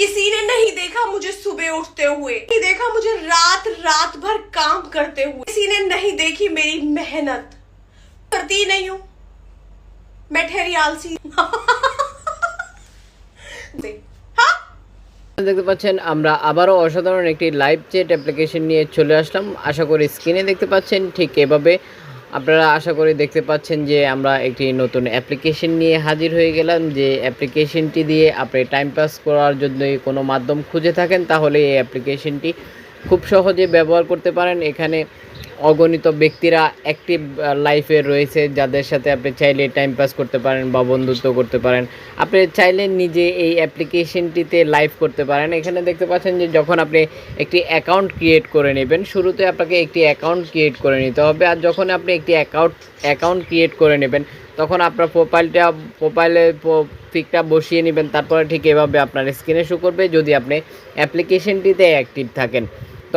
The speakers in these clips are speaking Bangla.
किसी ने नहीं देखा मुझे सुबह उठते हुए, नहीं देखा मुझे रात रात भर काम करते हुए, किसी ने नहीं देखी मेरी मेहनत। करती नहीं हूं मैं, ठहरी आलसी। দেখতে পাচ্ছেন আমরা আবারও অসাধারণ একটি লাইভ চ্যাট অ্যাপ্লিকেশন নিয়ে চলে আসলাম। আশা করি স্ক্রিনে দেখতে পাচ্ছেন ঠিক এভাবে আপনারা আশা করি দেখতে পাচ্ছেন যে আমরা একটি নতুন অ্যাপ্লিকেশন নিয়ে হাজির হয়ে গেলাম। যে অ্যাপ্লিকেশনটি দিয়ে আপনি টাইম পাস করার জন্য কোনো মাধ্যম খুঁজে থাকেন তাহলে এই অ্যাপ্লিকেশনটি খুব সহজে ব্যবহার করতে পারেন। এখানে অগণিত ব্যক্তিরা অ্যাক্টিভ লাইফে রয়েছে যাদের সাথে আপনি চাইলে টাইম পাস করতে পারেন বা বন্ধুত্ব করতে পারেন। আপনি চাইলে নিজে এই অ্যাপ্লিকেশনটিতে লাইভ করতে পারেন। এখানে দেখতে পাচ্ছেন যে যখন আপনি একটি অ্যাকাউন্ট ক্রিয়েট করে নেবেন, শুরুতে আপনাকে একটি অ্যাকাউন্ট ক্রিয়েট করে নিতে হবে। আর যখন আপনি একটি অ্যাকাউন্ট ক্রিয়েট করে নেবেন তখন আপনার প্রোফাইলে পিকটা বসিয়ে নেবেন। তারপরে ঠিক এভাবে আপনার স্ক্রিনে শো করবে। যদি আপনি অ্যাপ্লিকেশনটিতে অ্যাক্টিভ থাকেন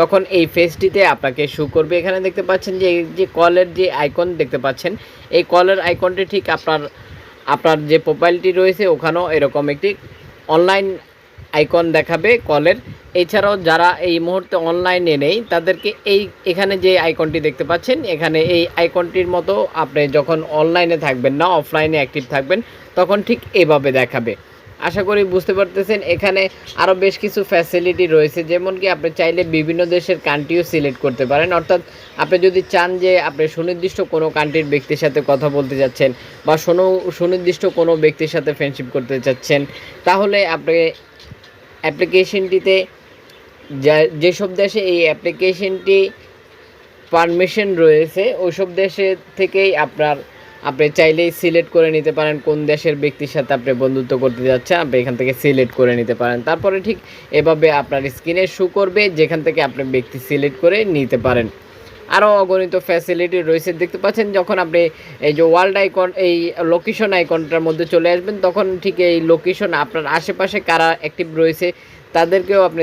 তখন এই ফেসটিতে আপনাকে শো করবে। এখানে দেখতে পাচ্ছেন যে এই যে কলের যে আইকন দেখতে পাচ্ছেন, এই কলের আইকনটি ঠিক আপনার যে প্রোফাইলটি রয়েছে ওখানেও এরকম একটি অনলাইন আইকন দেখাবে কলের। এছাড়াও যারা এই মুহূর্তে অনলাইনে নেই তাদেরকে এখানে যে আইকনটি দেখতে পাচ্ছেন, এখানে এই আইকনটির মতো আপনি যখন অনলাইনে থাকবেন না, অফলাইনে অ্যাক্টিভ থাকবেন তখন ঠিক এভাবে দেখাবে। আশা করি বুঝতে পারতেছেন। এখানে আরও বেশ কিছু ফ্যাসিলিটি রয়েছে, যেমন কি আপনি চাইলে বিভিন্ন দেশের কান্ট্রিও সিলেক্ট করতে পারেন। অর্থাৎ আপনি যদি চান যে আপনি সুনির্দিষ্ট কোনো কান্ট্রির ব্যক্তির সাথে কথা বলতে যাচ্ছেন বা সুনির্দিষ্ট কোনো ব্যক্তির সাথে ফ্রেন্ডশিপ করতে চাচ্ছেন তাহলে আপনি অ্যাপ্লিকেশনটিতে যেসব দেশে এই অ্যাপ্লিকেশনটি পারমিশন রয়েছে ওইসব দেশে থেকেই আপনি চাইলেই সিলেক্ট করে নিতে পারেন কোন দেশের ব্যক্তির সাথে আপনি বন্ধুত্ব করতে যাচ্ছেন। আপনি এখান থেকে সিলেক্ট করে নিতে পারেন। তারপরে ঠিক এভাবে আপনার স্ক্রিনে শো করবে যেখান থেকে আপনি ব্যক্তি সিলেক্ট করে নিতে পারেন। আরও অগণিত ফ্যাসিলিটি রয়েছে দেখতে পাচ্ছেন। যখন আপনি এই যে ওয়ার্ল্ড আইকন, এই লোকেশন আইকনটার মধ্যে চলে আসবেন তখন ঠিক এই লোকেশন আপনার আশেপাশে কারা অ্যাক্টিভ রয়েছে তাদেরকেও আপনি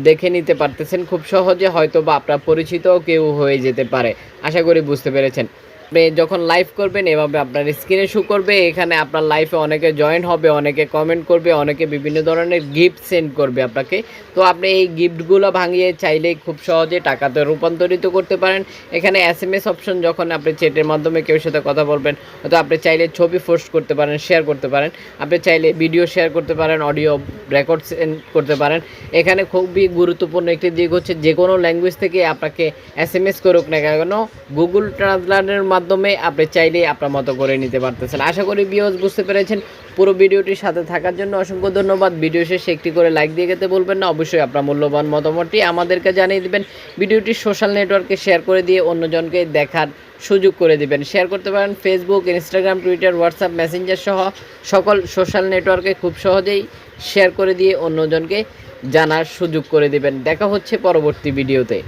দেখে নিতে পারতেছেন খুব সহজে। হয়তো বা আপনার পরিচিতও কেউ হয়ে যেতে পারে। আশা করি বুঝতে পেরেছেন। আপনি যখন লাইভ করবেন এভাবে আপনার স্ক্রিনে শো করবে। এখানে আপনার লাইফে অনেকে জয়েন হবে, অনেকে কমেন্ট করবে, অনেকে বিভিন্ন ধরনের গিফট সেন্ড করবে আপনাকে। তো আপনি এই গিফটগুলো ভাঙিয়ে চাইলেই খুব সহজে টাকাতে রূপান্তরিত করতে পারেন। এখানে SMS অপশন, যখন আপনি চ্যাটের মাধ্যমে কেউ সাথে কথা বলবেন হয়তো আপনি চাইলে ছবি পোস্ট করতে পারেন, শেয়ার করতে পারেন। আপনি চাইলে ভিডিও শেয়ার করতে পারেন, অডিও রেকর্ড সেন্ড করতে পারেন। এখানে খুবই গুরুত্বপূর্ণ একটি দিক হচ্ছে যে কোনো ল্যাঙ্গুয়েজ থেকে আপনাকে SMS করুক না কেন গুগল ট্রান্সলেটরের মাধ্যমে আপনি চাইলেই আপনার মতো করে নিতে পারতেছেন। আশা করি ভিউয়ার্স বুঝতে পেরেছেন। পুরো ভিডিওটির সাথে থাকার জন্য অসংখ্য ধন্যবাদ। ভিডিও শেষে একটি করে লাইক দিয়ে যেতে বলবেন না। অবশ্যই আপনার মূল্যবান মতামতটি আমাদেরকে জানিয়ে দিবেন। ভিডিওটি সোশ্যাল নেটওয়ার্কে শেয়ার করে দিয়ে অন্যজনকে দেখার সুযোগ করে দিবেন। শেয়ার করতে পারেন Facebook, Instagram, Twitter, WhatsApp, Messenger সহ সকল সোশ্যাল নেটওয়ার্কে খুব সহজেই শেয়ার করে দিয়ে অন্যজনকে জানার সুযোগ করে দিবেন। দেখা হচ্ছে পরবর্তী ভিডিওতে।